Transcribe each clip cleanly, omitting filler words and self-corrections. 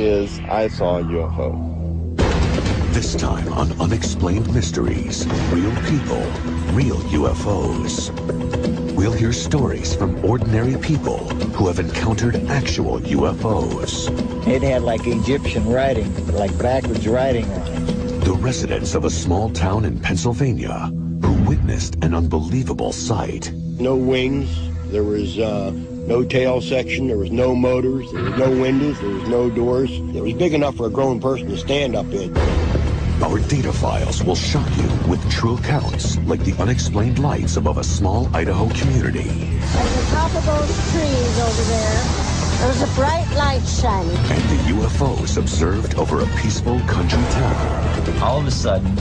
is, I saw a UFO. This time on Unexplained Mysteries, real people, real UFOs. We'll hear stories from ordinary people who have encountered actual UFOs. It had like Egyptian writing, like backwards writing on it. The residents of a small town in Pennsylvania who witnessed an unbelievable sight. No wings, there was no tail section, there was no motors, there was no windows, there was no doors. It was big enough for a grown person to stand up in. Our data files will shock you with true accounts like the unexplained lights above a small Idaho community. At the top of those trees over there was a bright light shining. And the UFOs observed over a peaceful country town. All of a sudden,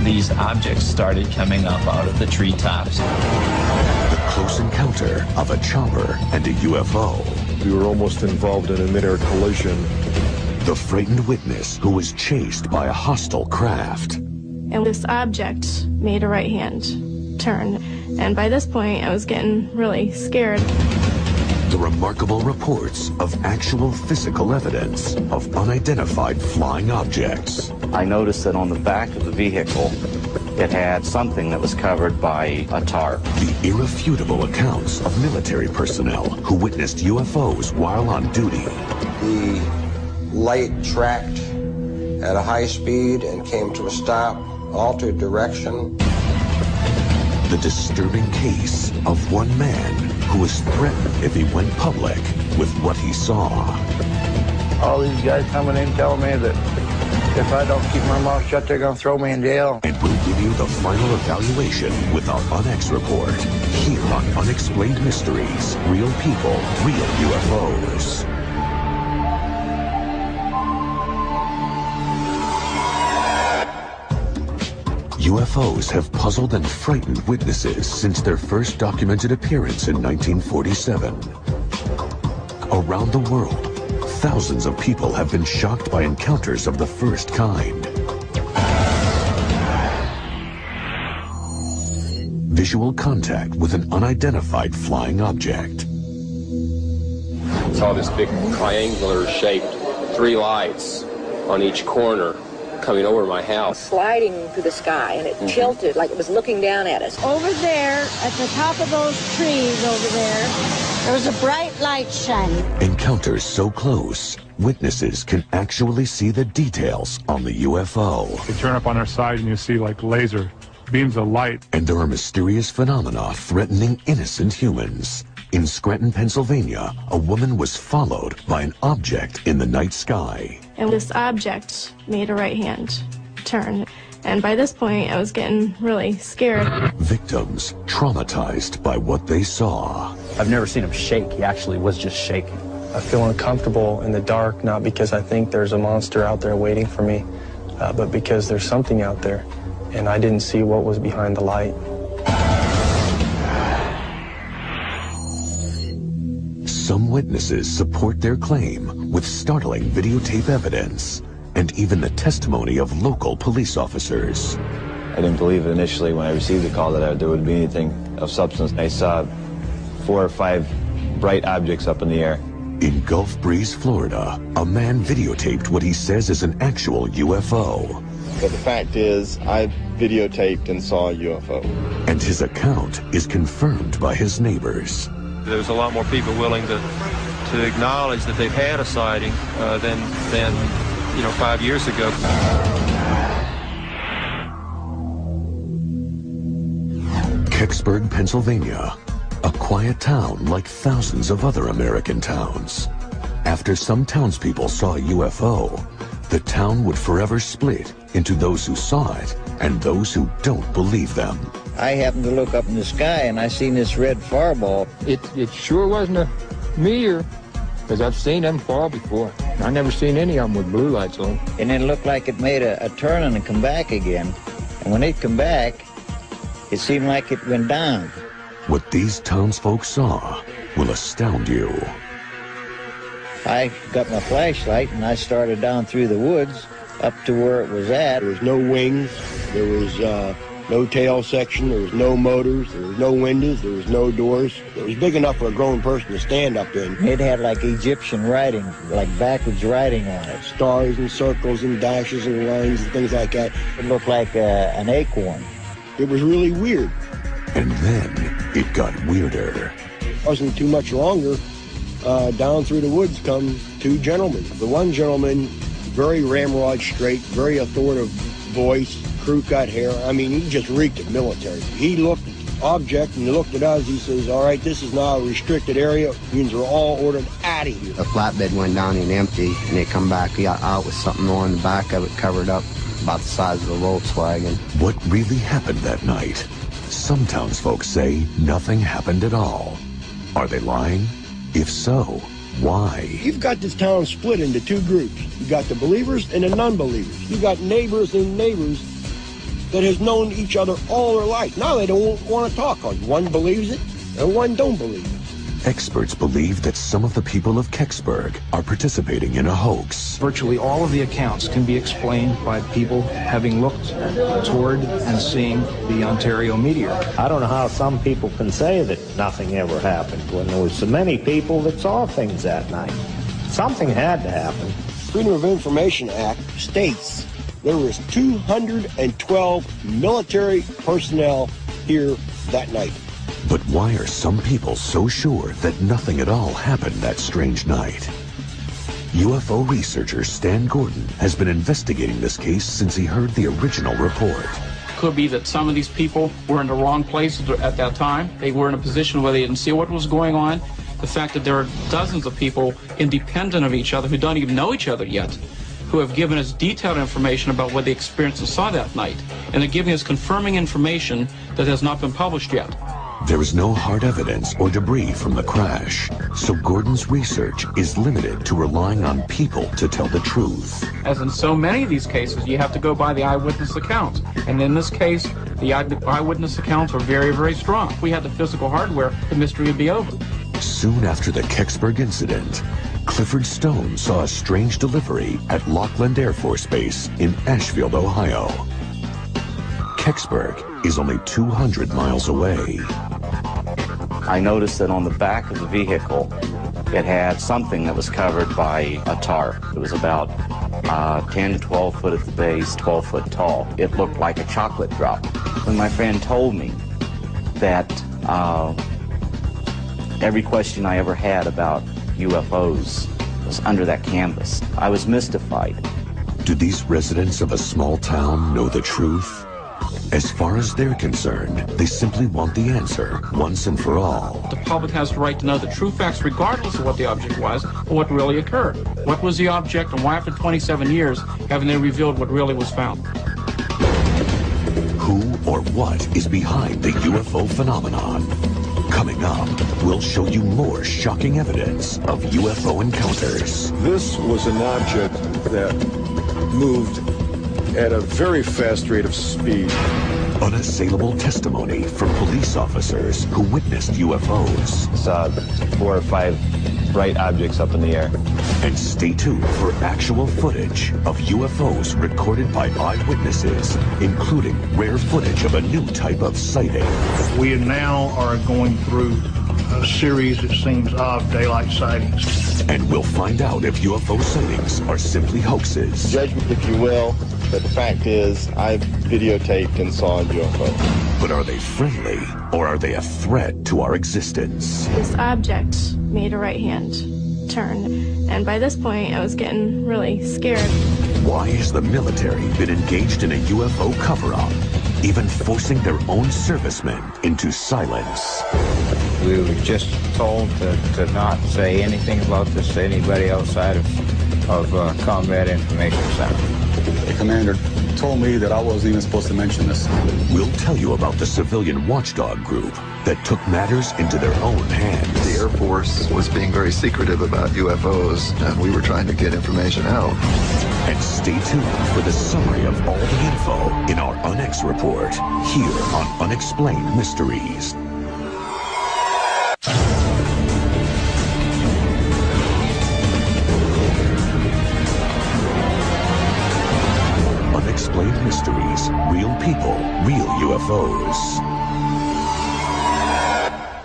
these objects started coming up out of the treetops. The close encounter of a chopper and a UFO. We were almost involved in a mid-air collision. The frightened witness who was chased by a hostile craft. And this object made a right-hand turn. And by this point, I was getting really scared. The remarkable reports of actual physical evidence of unidentified flying objects. I noticed that on the back of the vehicle, it had something that was covered by a tarp. The irrefutable accounts of military personnel who witnessed UFOs while on duty. The light tracked at a high speed and came to a stop, altered direction. The disturbing case of one man who was threatened if he went public with what he saw. All these guys coming in telling me that if I don't keep my mouth shut, they're going to throw me in jail. And we'll give you the final evaluation with our UNX report here on Unexplained Mysteries, Real People, Real UFOs. UFOs have puzzled and frightened witnesses since their first documented appearance in 1947. Around the world, thousands of people have been shocked by encounters of the first kind. Visual contact with an unidentified flying object. Saw this big triangular shaped 3 lights on each corner coming over my house. Sliding through the sky, and it tilted like it was looking down at us. Over there, at the top of those trees over there was a bright light shining. Encounters so close, witnesses can actually see the details on the UFO. You turn up on our side and you see like laser beams of light. And there are mysterious phenomena threatening innocent humans. In Scranton, Pennsylvania, a woman was followed by an object in the night sky. And this object made a right-hand turn. And by this point, I was getting really scared. Victims traumatized by what they saw. I've never seen him shake. He actually was just shaking. I feel uncomfortable in the dark, not because I think there's a monster out there waiting for me, but because there's something out there, and I didn't see what was behind the light. Some witnesses support their claim with startling videotape evidence and even the testimony of local police officers. I didn't believe initially when I received the call that there would be anything of substance. I saw 4 or 5 bright objects up in the air. In Gulf Breeze, Florida, a man videotaped what he says is an actual UFO. But the fact is, I videotaped and saw a UFO. And his account is confirmed by his neighbors. There's a lot more people willing to acknowledge that they've had a sighting than 5 years ago. Kecksburg, Pennsylvania, a quiet town like thousands of other American towns. After some townspeople saw a UFO, the town would forever split into those who saw it and those who don't believe them. I happened to look up in the sky and I seen this red fireball. It sure wasn't a meteor, because I've seen them fall before. I never seen any of them with blue lights on. And it looked like it made a turn and come back again. And when it come back, it seemed like it went down. What these townsfolk saw will astound you. I got my flashlight and I started down through the woods up to where it was at. There was no wings, there was no tail section, there was no motors, there was no windows, there was no doors. It was big enough for a grown person to stand up in. It had like Egyptian writing, like backwards writing on it. Stars and circles and dashes and lines and things like that. It looked like an acorn. It was really weird. And then it got weirder. Wasn't too much longer. Down through the woods come two gentlemen. The one gentleman, very ramrod straight, very authoritative voice, crew-cut hair. I mean, he just reeked of military. He looked at the object and he looked at us. He says, all right, this is now a restricted area. Means we're all ordered out of here. The flatbed went down and empty, and they come back, he got out with something on the back of it covered up about the size of a Volkswagen. What really happened that night? Some townsfolk say nothing happened at all. Are they lying? If so, why? You've got this town split into two groups. You got the believers and the non-believers. You got neighbors and neighbors that has known each other all their life. Now they don't want to talk on it. One believes it and one don't believe it. Experts believe that some of the people of Kecksburg are participating in a hoax. Virtually all of the accounts can be explained by people having looked toward and seeing the Ontario meteor. I don't know how some people can say that nothing ever happened when there was so many people that saw things that night. Something had to happen. Freedom of Information Act states there was 212 military personnel here that night. But why are some people so sure that nothing at all happened that strange night? UFO researcher Stan Gordon has been investigating this case since he heard the original report. Could be that some of these people were in the wrong place at that time. They were in a position where they didn't see what was going on. The fact that there are dozens of people independent of each other who don't even know each other yet, who have given us detailed information about what they experienced and saw that night. And they're giving us confirming information that has not been published yet. There is no hard evidence or debris from the crash, so Gordon's research is limited to relying on people to tell the truth. As in so many of these cases, you have to go by the eyewitness accounts. And in this case, the eyewitness accounts are very, very strong. If we had the physical hardware, the mystery would be over. Soon after the Kecksburg incident, Clifford Stone saw a strange delivery at Lockland Air Force Base in Ashfield, Ohio. Kecksburg is only 200 miles away. I noticed that on the back of the vehicle, it had something that was covered by a tarp. It was about 10 to 12 foot at the base, 12 foot tall. It looked like a chocolate drop. When my friend told me that every question I ever had about UFOs was under that canvas, I was mystified. Do these residents of a small town know the truth? As far as they're concerned, they simply want the answer once and for all. The public has the right to know the true facts regardless of what the object was or what really occurred. What was the object and why after 27 years haven't they revealed what really was found? Who or what is behind the UFO phenomenon? Coming up, we'll show you more shocking evidence of UFO encounters. This was an object that moved at a very fast rate of speed. Unassailable testimony from police officers who witnessed UFOs. Saw 4 or 5 bright objects up in the air. And stay tuned for actual footage of UFOs recorded by eyewitnesses, including rare footage of a new type of sighting. We now are going through a series, it seems, of daylight sightings. And we'll find out if UFO sightings are simply hoaxes. Judgment, if you will, but the fact is, I videotaped and saw a UFO. But are they friendly, or are they a threat to our existence? This object made a right-hand turn, and by this point, I was getting really scared. Why has the military been engaged in a UFO cover-up, even forcing their own servicemen into silence? We were just told to not say anything about this to anybody outside of Combat Information Center. The commander told me that I wasn't even supposed to mention this. We'll tell you about the civilian watchdog group that took matters into their own hands. The Air Force was being very secretive about UFOs, and we were trying to get information out. And stay tuned for the summary of all the info in our UNX report, here on Unexplained Mysteries. unexplained mysteries, real people, real UFOs.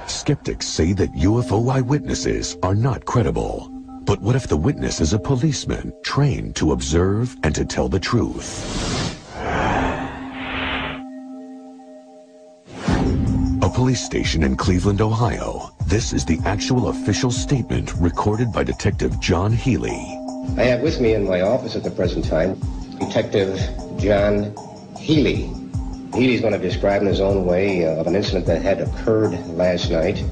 Skeptics say that UFO eyewitnesses are not credible. But what if the witness is a policeman trained to observe and to tell the truth? A police station in Cleveland, Ohio. This is the actual official statement recorded by Detective John Healy. I have with me in my office at the present time Detective John Healy. Healy's going to describe in his own way of an incident that had occurred last night.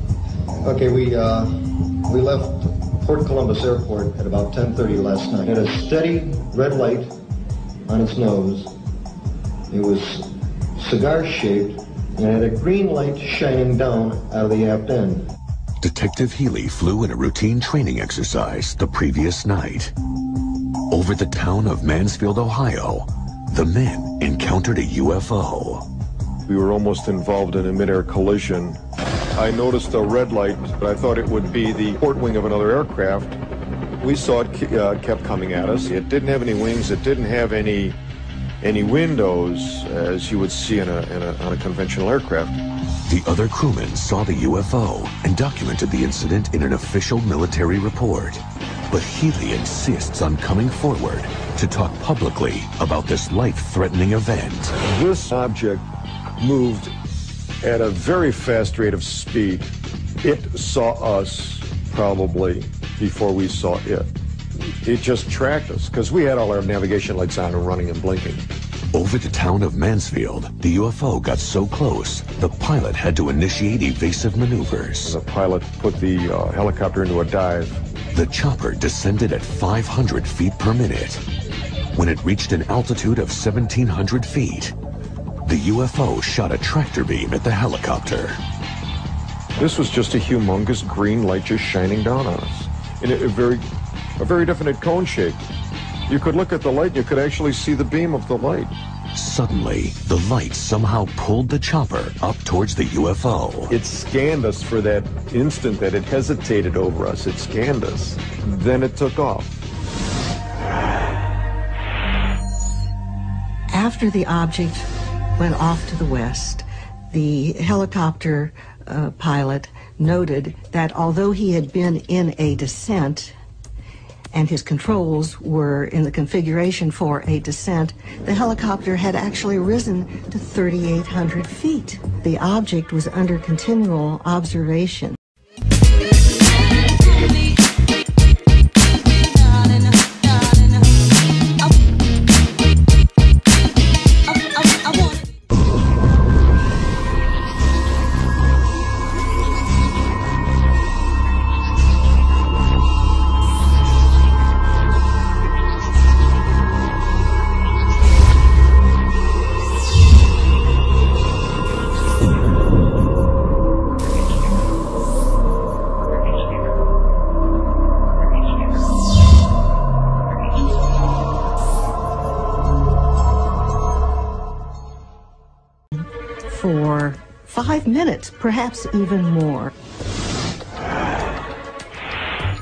Okay, we left Port Columbus Airport at about 10:30 last night. It had a steady red light on its nose. It was cigar-shaped and had a green light shining down out of the aft end. Detective Healy flew in a routine training exercise the previous night. Over the town of Mansfield, Ohio, the men encountered a UFO. We were almost involved in a mid-air collision. I noticed a red light, but I thought it would be the port wing of another aircraft. We saw it kept coming at us. It didn't have any wings. It didn't have any windows, as you would see on a conventional aircraft. The other crewmen saw the UFO and documented the incident in an official military report. But Healy insists on coming forward to talk publicly about this life-threatening event. This object moved at a very fast rate of speed. It saw us probably before we saw it. It just tracked us because we had all our navigation lights on and running and blinking. Over the town of Mansfield, the UFO got so close, the pilot had to initiate evasive maneuvers. The pilot put the helicopter into a dive. The chopper descended at 500 feet per minute. When it reached an altitude of 1,700 feet, the UFO shot a tractor beam at the helicopter. This was just a humongous green light just shining down on us in a very definite cone shape. You could look at the light and you could actually see the beam of the light. Suddenly, the light somehow pulled the chopper up towards the UFO. It scanned us for that instant that it hesitated over us. It scanned us. Then it took off. After the object went off to the west, the helicopter pilot noted that although he had been in a descent and his controls were in the configuration for a descent, the helicopter had actually risen to 3,800 feet. The object was under continual observation. For 5 minutes, perhaps even more.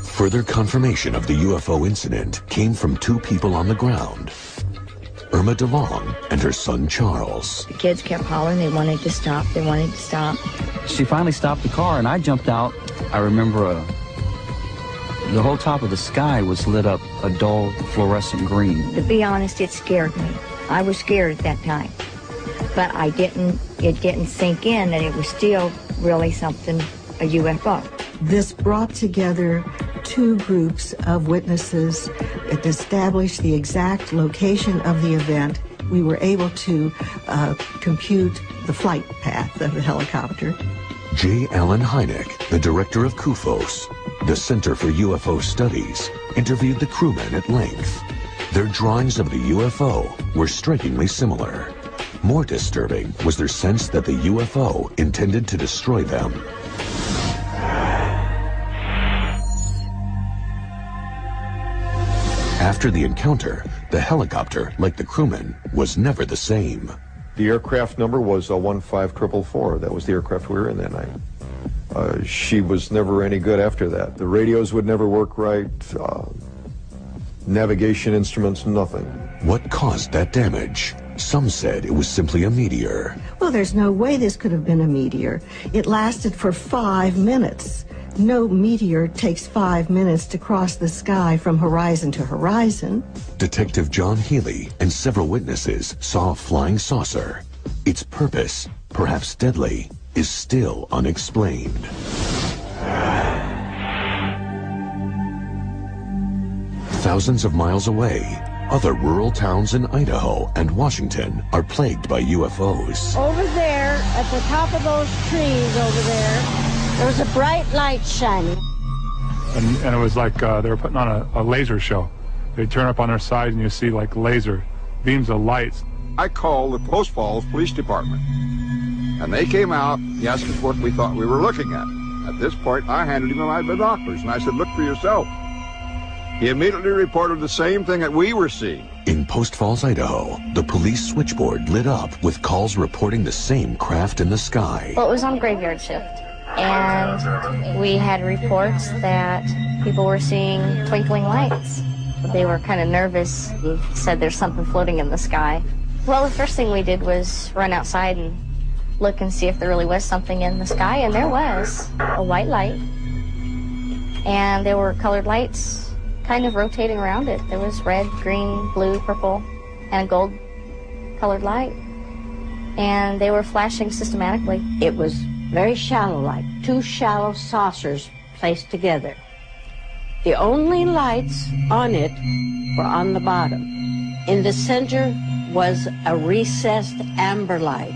Further confirmation of the UFO incident came from two people on the ground, Irma DeLong and her son Charles. The kids kept hollering, they wanted to stop, they wanted to stop. She finally stopped the car and I jumped out. I remember the whole top of the sky was lit up a dull fluorescent green. To be honest, it scared me. I was scared at that time. But it didn't sink in that it was still really something, a UFO. This brought together two groups of witnesses. It established the exact location of the event. We were able to compute the flight path of the helicopter. J. Allen Hynek, the director of CUFOS, the Center for UFO Studies, interviewed the crewmen at length. Their drawings of the UFO were strikingly similar. More disturbing was their sense that the UFO intended to destroy them. After the encounter, the helicopter, like the crewmen, was never the same. The aircraft number was 15444. That was the aircraft we were in that night. She was never any good after that. The radios would never work right. Navigation instruments, nothing. What caused that damage? Some said it was simply a meteor. Well, there's no way this could have been a meteor. It lasted for 5 minutes. No meteor takes 5 minutes to cross the sky from horizon to horizon. Detective John Healy and several witnesses saw a flying saucer. Its purpose, perhaps deadly, is still unexplained. Thousands of miles away, other rural towns in Idaho and Washington are plagued by UFOs. Over there, at the top of those trees over there was a bright light shining. And it was like they were putting on a laser show. They turn up on their side and you see like laser beams of lights. I called the Post Falls Police Department, and they came out and asked us what we thought we were looking at. At this point, I handed him my binoculars, and I said, "Look for yourself." He immediately reported the same thing that we were seeing. In Post Falls, Idaho, the police switchboard lit up with calls reporting the same craft in the sky. Well, it was on graveyard shift, and we had reports that people were seeing twinkling lights. They were kind of nervous and said there's something floating in the sky. Well, the first thing we did was run outside and look and see if there really was something in the sky, and there was a white light, and there were colored lights kind of rotating around it. There was red, green, blue, purple, and a gold colored light, and they were flashing systematically. It was very shallow, like two shallow saucers placed together. The only lights on it were on the bottom. In the center was a recessed amber light.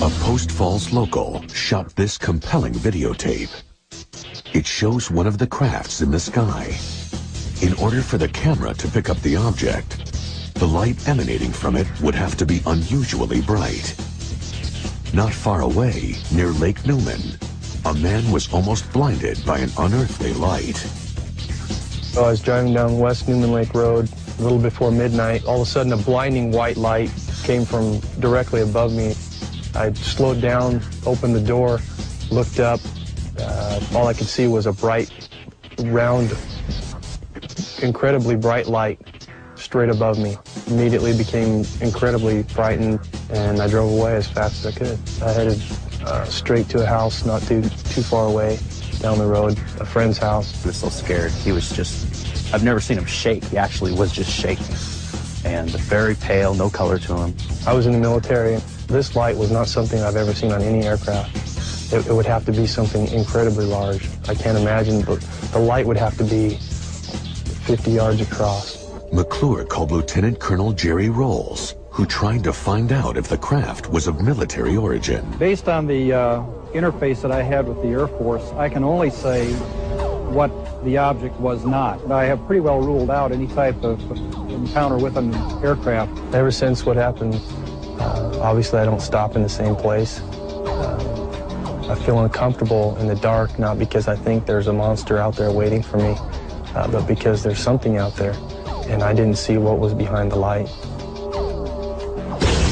A Post Falls local shot this compelling videotape. It shows one of the crafts in the sky. In order for the camera to pick up the object, the light emanating from it would have to be unusually bright. Not far away, near Lake Newman, a man was almost blinded by an unearthly light. I was driving down West Newman Lake Road a little before midnight. All of a sudden, a blinding white light came from directly above me. I slowed down, opened the door, looked up. All I could see was a bright, round, incredibly bright light straight above me. Immediately became incredibly frightened, and I drove away as fast as I could. I headed straight to a house not too far away, down the road, a friend's house. He was so scared. He was just, I've never seen him shake. He actually was just shaking. And very pale, no color to him. I was in the military. This light was not something I've ever seen on any aircraft. It would have to be something incredibly large. I can't imagine, but the light would have to be 50 yards across. McClure called Lieutenant Colonel Jerry Rolls, who tried to find out if the craft was of military origin. Based on the interface that I had with the Air Force, I can only say what the object was not. I have pretty well ruled out any type of encounter with an aircraft. Ever since what happened, obviously I don't stop in the same place. I feel uncomfortable in the dark, not because I think there's a monster out there waiting for me, but because there's something out there, and I didn't see what was behind the light.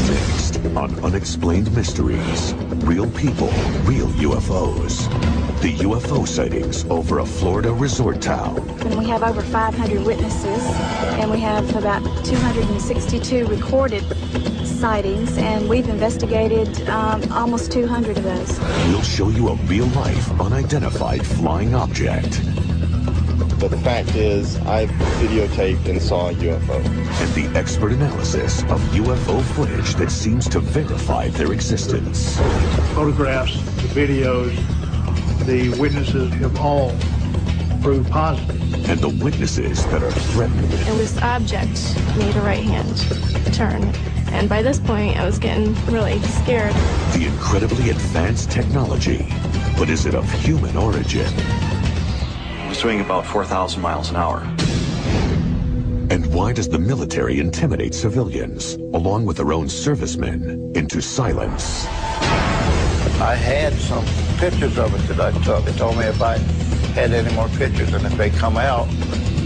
Next on Unexplained Mysteries, real people, real UFOs. The UFO sightings over a Florida resort town. And we have over 500 witnesses, and we have about 262 recorded sightings, and we've investigated almost 200 of those. We'll show you a real-life, unidentified flying object. But the fact is, I videotaped and saw a UFO. And the expert analysis of UFO footage that seems to verify their existence. Photographs, the videos, the witnesses have all proved positive. And the witnesses that are threatened. And this object made a right-hand turn. And by this point, I was getting really scared. The incredibly advanced technology. But is it of human origin? It was doing about 4,000 miles an hour. And why does the military intimidate civilians, along with their own servicemen, into silence? I had some pictures of it that I took. They told me if I had any more pictures and if they come out,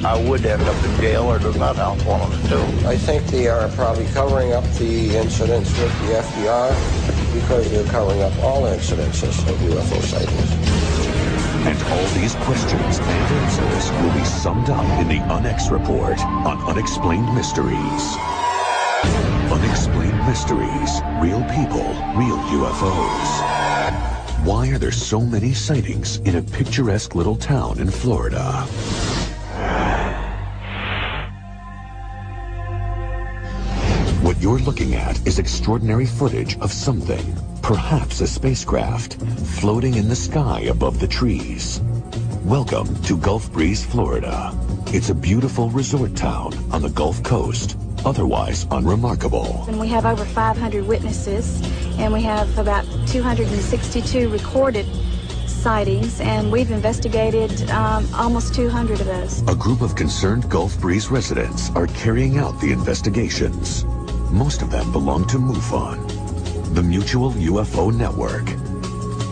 I would end up in jail, or there's not out for them to do. I think they are probably covering up the incidents with the FDR because they're covering up all incidences of UFO sightings. And all these questions and answers will be summed up in the UNX report on Unexplained Mysteries. Unexplained Mysteries. Real people, real UFOs. Why are there so many sightings in a picturesque little town in Florida? What you're looking at is extraordinary footage of something, perhaps a spacecraft, floating in the sky above the trees. Welcome to Gulf Breeze, Florida. It's a beautiful resort town on the Gulf Coast, otherwise unremarkable. And we have over 500 witnesses, and we have about 262 recorded sightings, and we've investigated almost 200 of those. A group of concerned Gulf Breeze residents are carrying out the investigations. Most of them belong to MUFON, the Mutual UFO Network,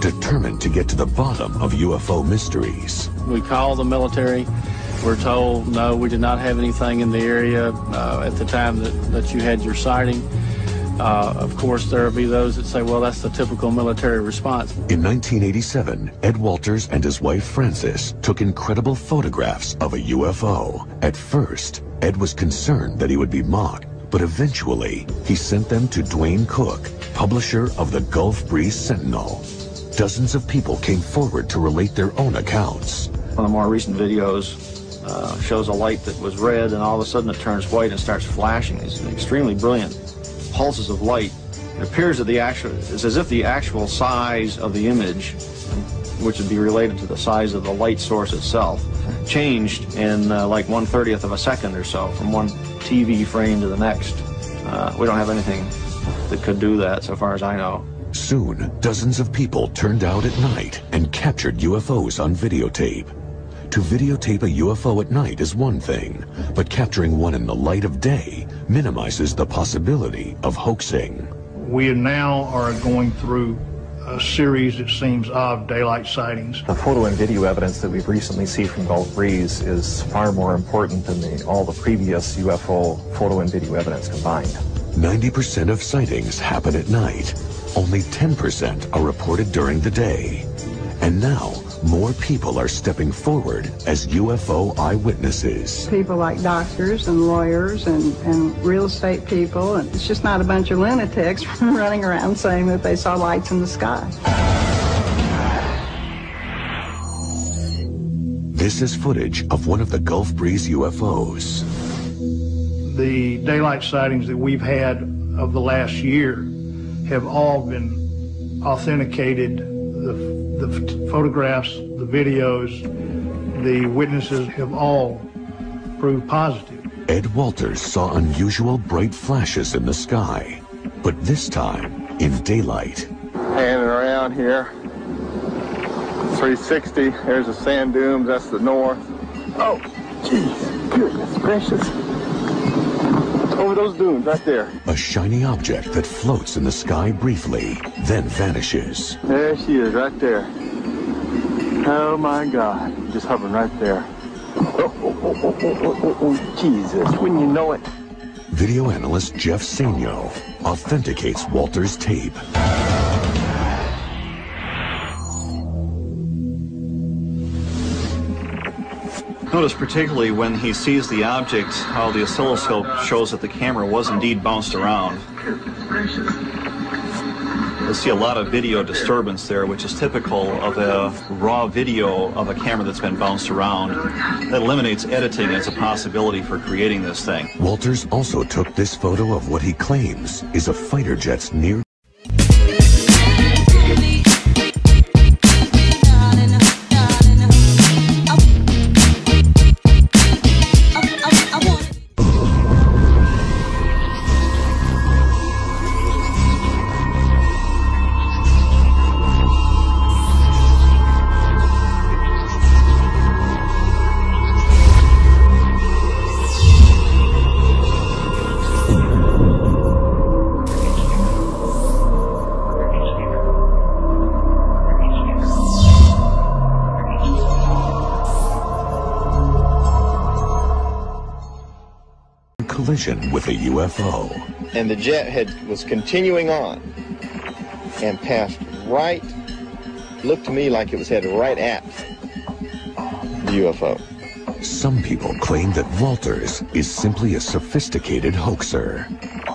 determined to get to the bottom of UFO mysteries. We call the military. We're told, no, we did not have anything in the area at the time that you had your sighting. Of course, there will be those that say, well, that's the typical military response. In 1987, Ed Walters and his wife Frances took incredible photographs of a UFO. At first, Ed was concerned that he would be mocked, but eventually he sent them to Dwayne Cook, publisher of the Gulf Breeze Sentinel. Dozens of people came forward to relate their own accounts. One of the more recent videos shows a light that was red, and all of a sudden it turns white and starts flashing. It's extremely brilliant pulses of light. It appears that it's as if the actual size of the image, which would be related to the size of the light source itself, changed in like 1/30th of a second or so, from one TV frame to the next. We don't have anything that could do that, so far as I know. Soon, dozens of people turned out at night and captured UFOs on videotape. To videotape a UFO at night is one thing, but capturing one in the light of day minimizes the possibility of hoaxing. We now are going through a series, it seems, of daylight sightings. The photo and video evidence that we've recently seen from Gulf Breeze is far more important than all the previous UFO photo and video evidence combined. 90% of sightings happen at night. Only 10% are reported during the day. And now, more people are stepping forward as UFO eyewitnesses. People like doctors and lawyers and real estate people, and it's just not a bunch of lunatics running around saying that they saw lights in the sky. This is footage of one of the Gulf Breeze UFOs. The daylight sightings that we've had of the last year have all been authenticated. The photographs, the videos, the witnesses have all proved positive. Ed Walters saw unusual bright flashes in the sky, but this time in daylight. Panning around here, 360, there's the sand dunes, that's the north. Oh, jeez, goodness gracious. Over those dunes, right there. A shiny object that floats in the sky briefly, then vanishes. There she is, right there. Oh my God, just hovering right there. Oh, Jesus, wouldn't you know it? Video analyst Jeff Sainio authenticates Walter's tape. Notice particularly when he sees the object, how the oscilloscope shows that the camera was indeed bounced around. You'll see a lot of video disturbance there, which is typical of a raw video of a camera that's been bounced around. That eliminates editing as a possibility for creating this thing. Walters also took this photo of what he claims is a fighter jet's near collision with a UFO. And the jet was continuing on and passed right, looked to me like it was headed right at UFO. Some people claim that Walters is simply a sophisticated hoaxer.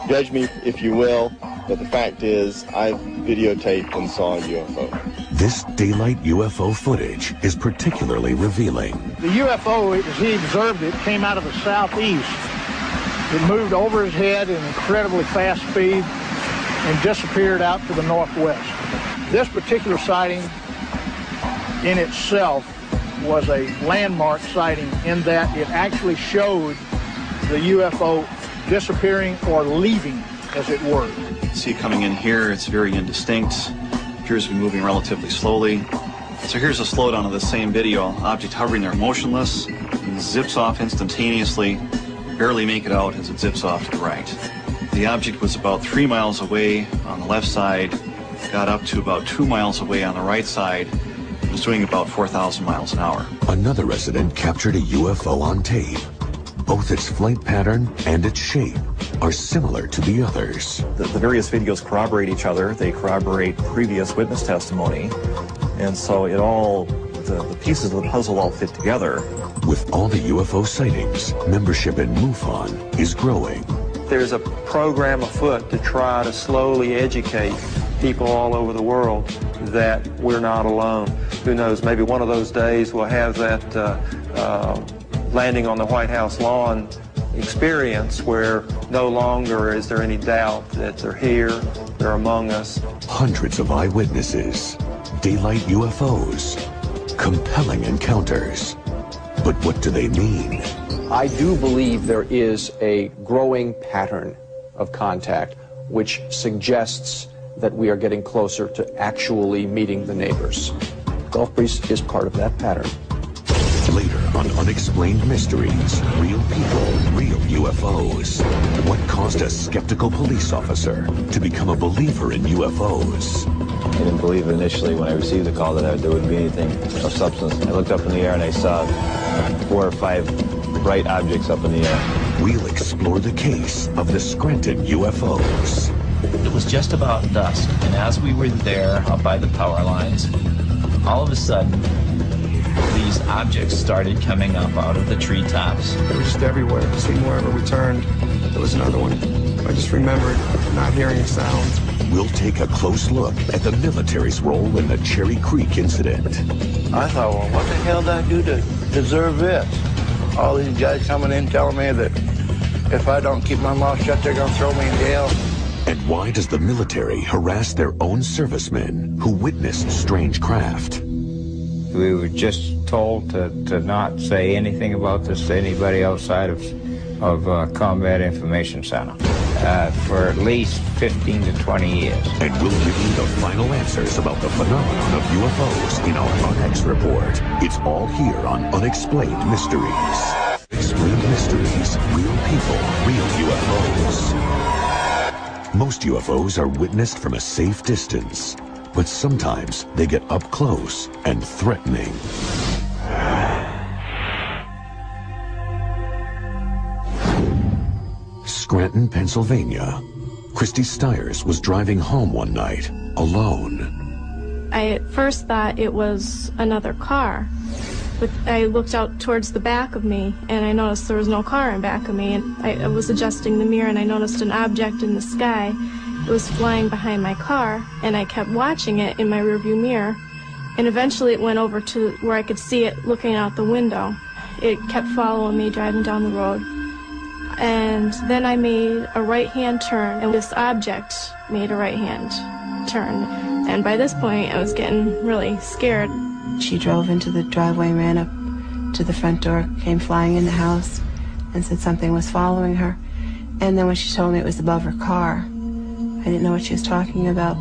Judge me if you will, but the fact is, I videotaped and saw a UFO. This daylight UFO footage is particularly revealing. The UFO, as he observed it, came out of the southeast. It moved over his head at incredibly fast speed and disappeared out to the northwest. This particular sighting in itself was a landmark sighting in that it actually showed the UFO disappearing or leaving, as it were. See it coming in here, it's very indistinct, appears to be moving relatively slowly. So here's a slowdown of the same video, object hovering there motionless, and zips off instantaneously, barely make it out as it zips off to the right. The object was about 3 miles away on the left side, got up to about 2 miles away on the right side, and was doing about 4,000 miles an hour. Another resident captured a UFO on tape. Both its flight pattern and its shape are similar to the others. The various videos corroborate each other. They corroborate previous witness testimony. And so the pieces of the puzzle all fit together. With all the UFO sightings, membership in MUFON is growing. There's a program afoot to try to slowly educate people all over the world that we're not alone. Who knows, maybe one of those days we'll have that landing on the White House lawn experience where no longer is there any doubt that they're here, they're among us. Hundreds of eyewitnesses, daylight UFOs, compelling encounters. But what do they mean? I do believe there is a growing pattern of contact which suggests that we are getting closer to actually meeting the neighbors. Gulf Breeze is part of that pattern. Later on Unexplained Mysteries, real people, real UFOs. What caused a skeptical police officer to become a believer in UFOs? I didn't believe initially when I received the call that there wouldn't be anything of substance. I looked up in the air and I saw 4 or 5 bright objects up in the air. We'll explore the case of the Scranton UFOs. It was just about dusk, and as we were there up by the power lines, all of a sudden, these objects started coming up out of the treetops. They were just everywhere. It seemed wherever we turned, there was another one. I just remembered not hearing a sound. We'll take a close look at the military's role in the Cherry Creek incident. I thought, well, what the hell did I do to deserve this? All these guys coming in telling me that if I don't keep my mouth shut, they're going to throw me in jail. And why does the military harass their own servicemen who witnessed strange craft? We were just told to not say anything about this to anybody outside of Combat Information Center for at least 15 to 20 years. And we'll give you the final answers about the phenomenon of UFOs in our UNX report. It's all here on Unexplained Mysteries. Explained Mysteries, real people, real UFOs. Most UFOs are witnessed from a safe distance, but sometimes they get up close and threatening. Scranton, Pennsylvania. Christy Stiers was driving home one night, alone. I at first thought it was another car, but I looked out towards the back of me and I noticed there was no car in back of me, and I was adjusting the mirror and I noticed an object in the sky. It was flying behind my car, and I kept watching it in my rearview mirror, and eventually it went over to where I could see it looking out the window. It kept following me driving down the road. And then I made a right-hand turn, and this object made a right-hand turn. And by this point, I was getting really scared. She drove into the driveway, ran up to the front door, came flying in the house, and said something was following her. And then when she told me it was above her car, I didn't know what she was talking about.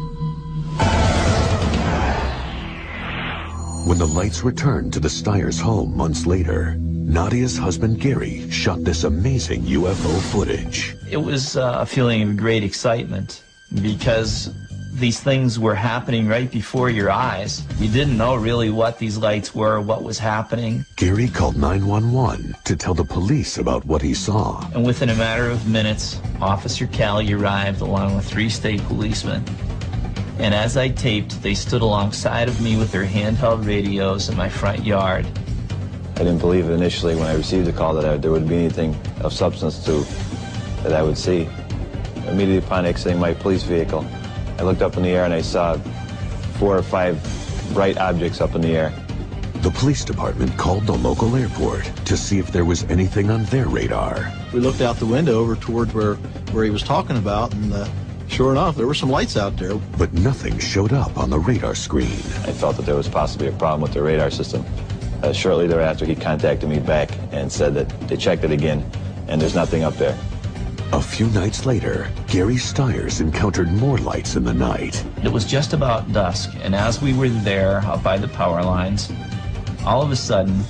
When the lights returned to the Stiers' home months later, Nadia's husband Gary shot this amazing UFO footage. It was a feeling of great excitement because these things were happening right before your eyes. You didn't know really what these lights were, what was happening. Gary called 911 to tell the police about what he saw. And within a matter of minutes, Officer Callie arrived along with 3 state policemen. And as I taped, they stood alongside of me with their handheld radios in my front yard. I didn't believe initially when I received the call that there would be anything of substance that I would see. Immediately upon exiting my police vehicle, I looked up in the air and I saw 4 or 5 bright objects up in the air. The police department called the local airport to see if there was anything on their radar. We looked out the window over toward where he was talking about, and sure enough, there were some lights out there. But nothing showed up on the radar screen. I felt that there was possibly a problem with the radar system. Shortly thereafter, he contacted me back and said that they checked it again, and there's nothing up there. A few nights later, Gary Stiers encountered more lights in the night. It was just about dusk, and as we were there up by the power lines, all of a sudden,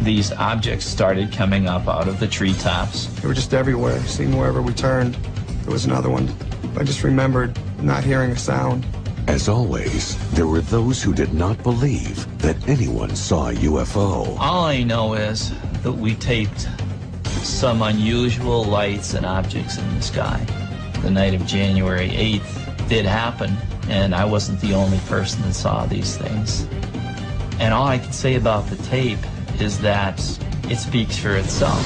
these objects started coming up out of the treetops. They were just everywhere. Seemed wherever we turned, there was another one. I just remembered not hearing a sound. As always, there were those who did not believe that anyone saw a UFO. All I know is that we taped some unusual lights and objects in the sky. The night of January 8th did happen, and I wasn't the only person that saw these things. And all I can say about the tape is that it speaks for itself.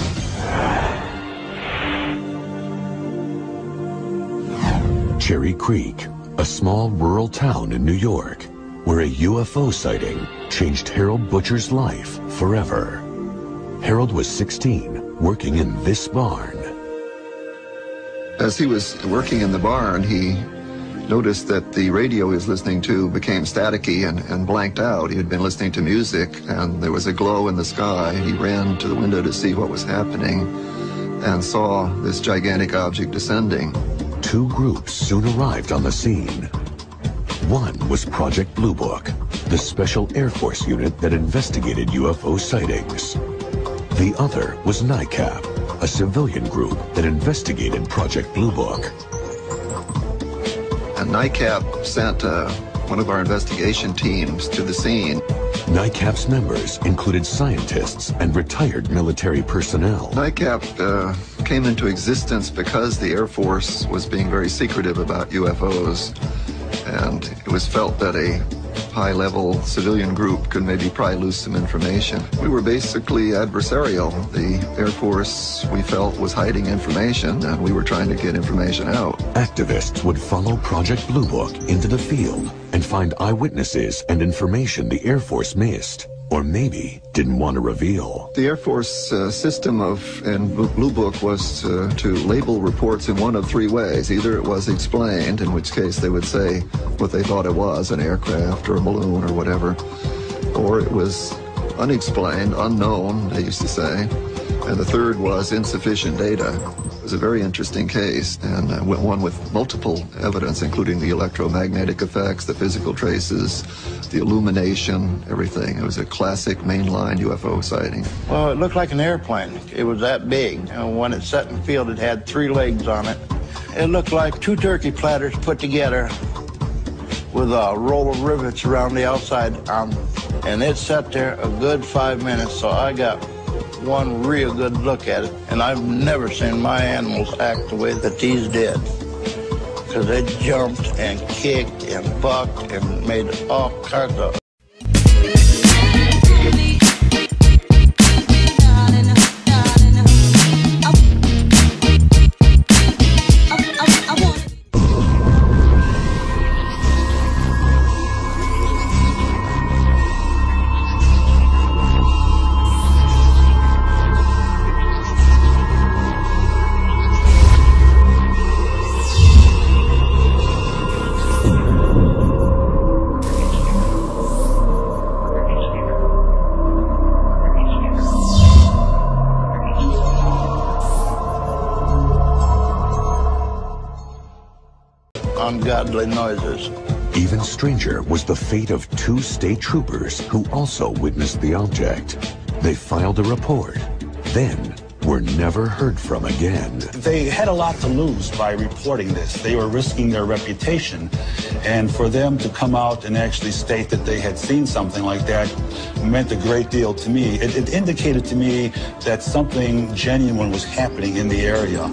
Cherry Creek, a small rural town in New York, where a UFO sighting changed Harold Butcher's life forever. Harold was 16, working in this barn. As he was working in the barn, he noticed that the radio he was listening to became staticky and blanked out. He had been listening to music, and there was a glow in the sky. He ran to the window to see what was happening and saw this gigantic object descending. 2 groups soon arrived on the scene. One was Project Blue Book, the special Air Force unit that investigated UFO sightings. The other was NICAP, a civilian group that investigated Project Blue Book. And NICAP sent one of our investigation teams to the scene. NICAP's members included scientists and retired military personnel. NICAP came into existence because the Air Force was being very secretive about UFOs, and it was felt that a high-level civilian group could maybe pry loose some information. We were basically adversarial. The Air Force, we felt, was hiding information, and we were trying to get information out. Activists would follow Project Blue Book into the field and find eyewitnesses and information the Air Force missed, or maybe didn't want to reveal. The Air Force system in Blue Book was to label reports in one of 3 ways. Either it was explained, in which case they would say what they thought it was, an aircraft or a balloon or whatever, or it was unexplained, unknown, they used to say, and the third was insufficient data. It was a very interesting case, and one with multiple evidence, including the electromagnetic effects, the physical traces, the illumination, everything. It was a classic mainline UFO sighting. Well, it looked like an airplane. It was that big. And when it sat in the field, it had 3 legs on it. It looked like 2 turkey platters put together with a roll of rivets around the outside. And it sat there a good 5 minutes, so I got one real good look at it. And I've never seen my animals act the way that these did. Because they jumped and kicked and bucked and made all kinds of... ungodly noises. Even stranger was the fate of 2 state troopers who also witnessed the object. They filed a report, then were never heard from again. They had a lot to lose by reporting this. They were risking their reputation, and for them to come out and actually state that they had seen something like that meant a great deal to me. It indicated to me that something genuine was happening in the area.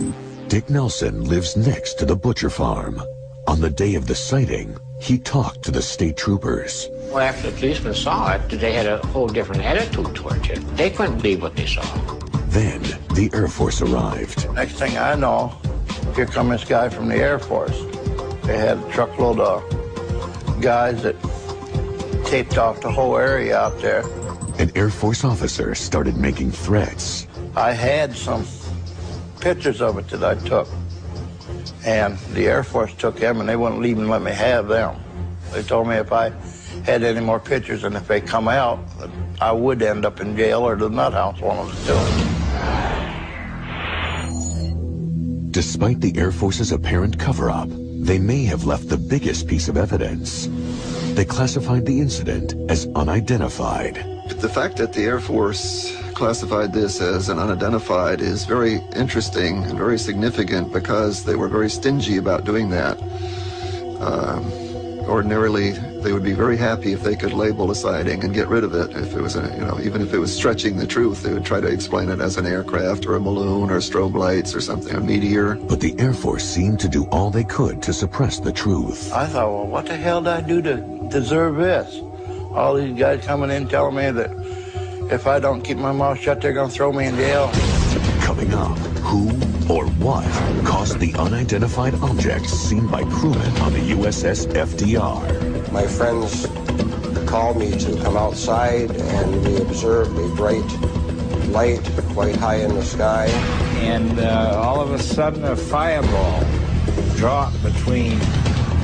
Dick Nelson lives next to the butcher farm. On the day of the sighting, he talked to the state troopers. Well, after the policemen saw it, they had a whole different attitude towards it. They couldn't believe what they saw. Then the Air Force arrived. Next thing I know, here come this guy from the Air Force. They had a truckload of guys that taped off the whole area out there. An Air Force officer started making threats. I had some pictures of it that I took, and the Air Force took them, and they wouldn't even let me have them. They told me if I had any more pictures, and if they come out, I would end up in jail or the nut house, one of the two. Despite the Air Force's apparent cover-up, they may have left the biggest piece of evidence. They classified the incident as unidentified. The fact that the Air Force classified this as an unidentified is very interesting and very significant because they were very stingy about doing that. Ordinarily, they would be very happy if they could label a sighting and get rid of it. If it was, even if it was stretching the truth, they would try to explain it as an aircraft or a balloon or strobe lights or something, a meteor. But the Air Force seemed to do all they could to suppress the truth. I thought, well, what the hell did I do to deserve this? All these guys coming in telling me that if I don't keep my mouth shut, they're going to throw me in jail. Coming up, who or what caused the unidentified objects seen by crewmen on the USS FDR? My friends called me to come outside, and we observed a bright light quite high in the sky. And all of a sudden, a fireball dropped between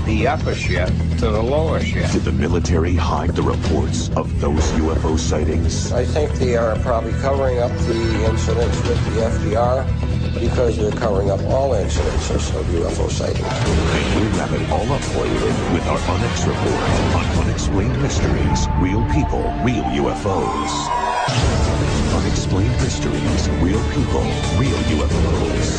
the upper ship to the lower ship. Did the military hide the reports of those UFO sightings? I think they are probably covering up the incidents with the FDR because they're covering up all incidences of UFO sightings. And we'll wrap it all up for you with our Onyx report on Unexplained Mysteries, Real People, Real UFOs. Unexplained Mysteries, Real People, Real UFOs.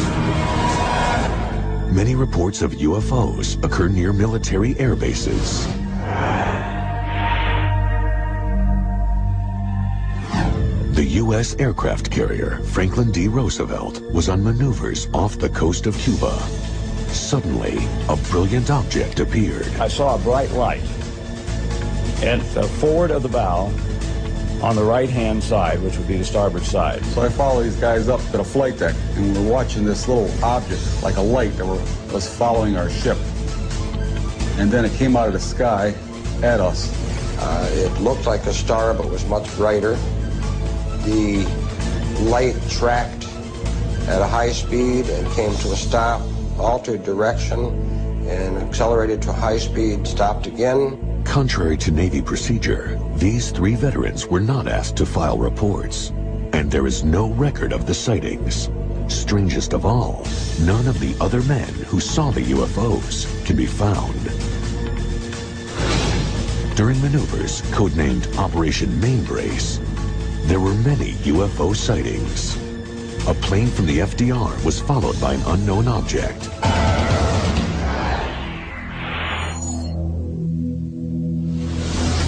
Many reports of UFOs occur near military air bases. The U.S. aircraft carrier Franklin D. Roosevelt was on maneuvers off the coast of Cuba. Suddenly, a brilliant object appeared. I saw a bright light at the forward of the bow on the right-hand side, which would be the starboard side. So I followed these guys up to the flight deck, and we were watching this little object, like a light, that was following our ship. And then it came out of the sky at us. It looked like a star, but was much brighter. The light tracked at a high speed and came to a stop, altered direction, and accelerated to high speed, stopped again. Contrary to Navy procedure, these three veterans were not asked to file reports, and there is no record of the sightings. Strangest of all, none of the other men who saw the UFOs can be found. During maneuvers codenamed Operation Mainbrace, there were many UFO sightings. A plane from the FDR was followed by an unknown object.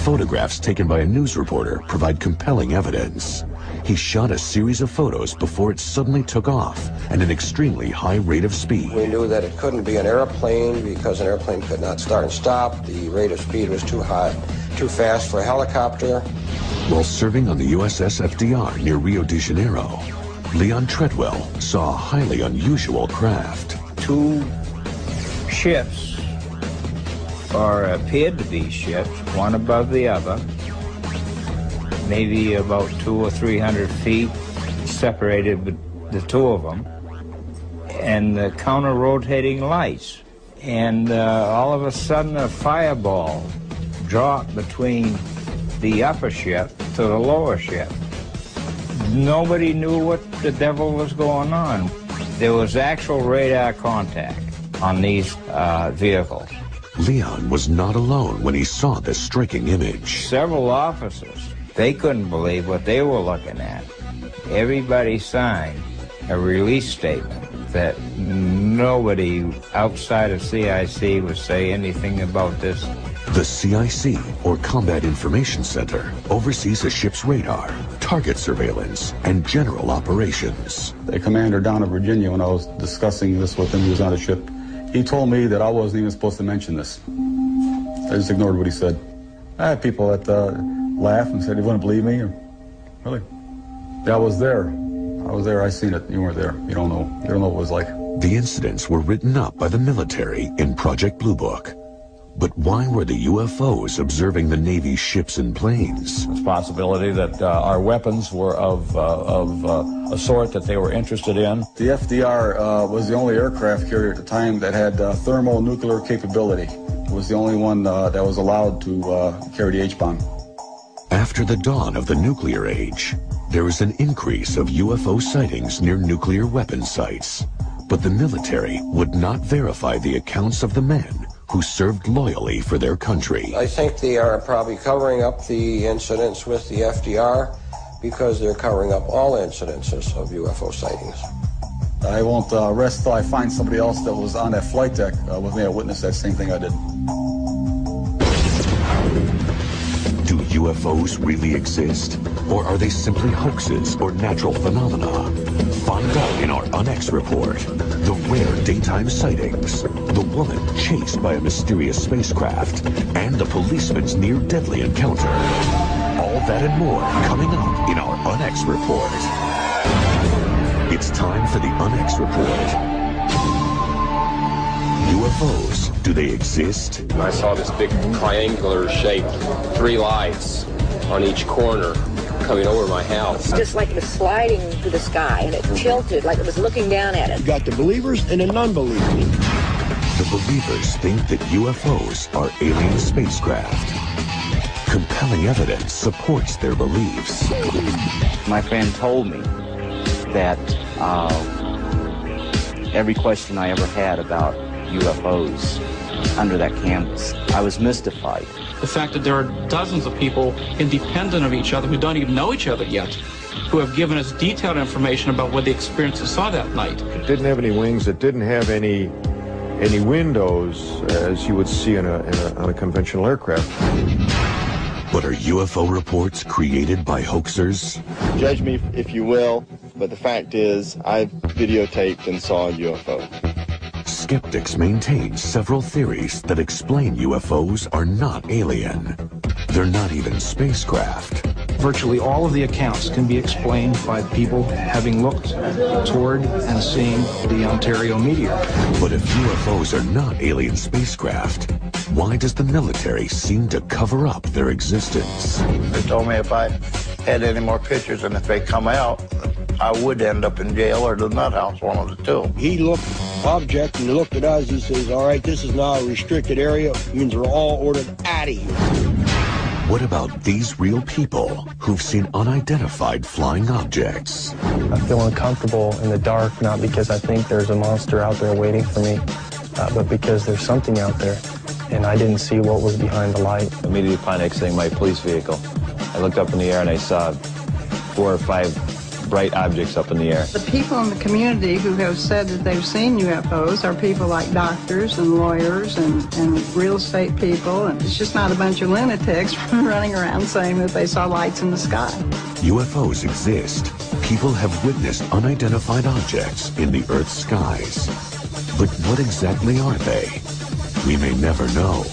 Photographs taken by a news reporter provide compelling evidence. He shot a series of photos before it suddenly took off at an extremely high rate of speed. We knew that it couldn't be an airplane because an airplane could not start and stop. The rate of speed was too high, too fast for a helicopter. While serving on the USS FDR near Rio de Janeiro, Leon Treadwell saw a highly unusual craft. Two ships, or appeared to be ships, one above the other, maybe about 200 or 300 feet separated the two of them, and the counter-rotating lights. And all of a sudden a fireball dropped between the upper ship to the lower ship. Nobody knew what the devil was going on. There was actual radar contact on these vehicles. Leon was not alone when he saw this striking image. Several officers, they couldn't believe what they were looking at. Everybody signed a release statement that nobody outside of CIC would say anything about this. The CIC, or Combat Information Center, oversees a ship's radar, target surveillance, and general operations. The commander down in Virginia, when I was discussing this with him, he was on a ship, he told me that I wasn't even supposed to mention this. I just ignored what he said. I had people that laughed and said they wouldn't believe me. Really? Yeah, I was there. I seen it. You weren't there. You don't know. You don't know what it was like. The incidents were written up by the military in Project Blue Book. But why were the UFOs observing the Navy's ships and planes? It's a possibility that our weapons were of a sort that they were interested in. The FDR was the only aircraft carrier at the time that had thermonuclear capability. It was the only one that was allowed to carry the H-bomb. After the dawn of the nuclear age, there was an increase of UFO sightings near nuclear weapon sites. But the military would not verify the accounts of the men who served loyally for their country. I think they are probably covering up the incidents with the FDR because they're covering up all incidences of UFO sightings. I won't rest till I find somebody else that was on that flight deck with me. I witnessed that same thing I did. Do UFOs really exist? Or are they simply hoaxes or natural phenomena? Find out in our UNX report. The rare daytime sightings, the woman chased by a mysterious spacecraft, and the policeman's near-deadly encounter. All that and more coming up in our UNX report. It's time for the UNX report. UFOs, do they exist? I saw this big triangular shape, 3 lights on each corner coming over my house. Just like it was sliding through the sky, and it tilted like it was looking down at it. You got the believers and the non-believers. The believers think that UFOs are alien spacecraft. Compelling evidence supports their beliefs. My friend told me that every question I ever had about UFOs under that canvas, I was mystified. The fact that there are dozens of people independent of each other who don't even know each other yet, who have given us detailed information about what they experienced and saw that night. It didn't have any wings. It didn't have any windows, as you would see on a conventional aircraft. But are UFO reports created by hoaxers? Judge me if you will, but the fact is, I've videotaped and saw a UFO. Skeptics maintain several theories that explain UFOs are not alien. They're not even spacecraft. Virtually all of the accounts can be explained by people having looked toward and seeing the Ontario meteor. But if UFOs are not alien spacecraft, why does the military seem to cover up their existence? They told me if I had any more pictures and if they come out, I would end up in jail or the nut house, one of the two. He looked object and he looked at us. He says, all right, this is now a restricted area. It means we're all ordered out of here. What about these real people who've seen unidentified flying objects? I feel uncomfortable in the dark, not because I think there's a monster out there waiting for me, but because there's something out there, and I didn't see what was behind the light. Immediately upon exiting my police vehicle, I looked up in the air and I saw 4 or 5 bright objects up in the air. The people in the community who have said that they've seen UFOs are people like doctors and lawyers and real estate people, and it's just not a bunch of lunatics running around saying that they saw lights in the sky. UFOs exist. People have witnessed unidentified objects in the Earth's skies. But what exactly are they? We may never know.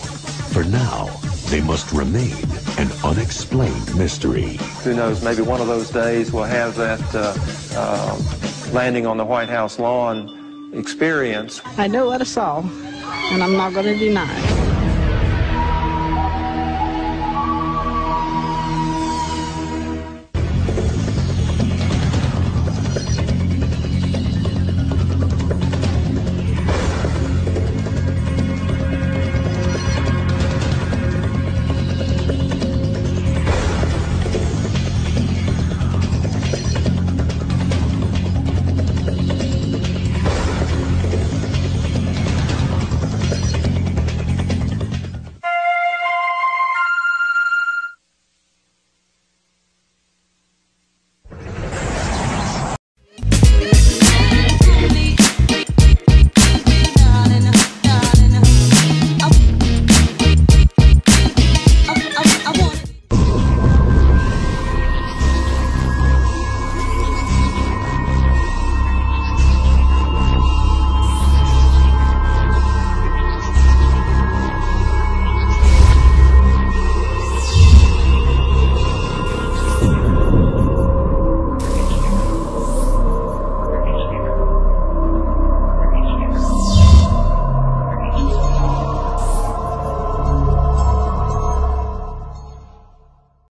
For now, they must remain an unexplained mystery. Who knows, maybe one of those days we'll have that landing on the White House lawn experience. I know what I saw, and I'm not going to deny it.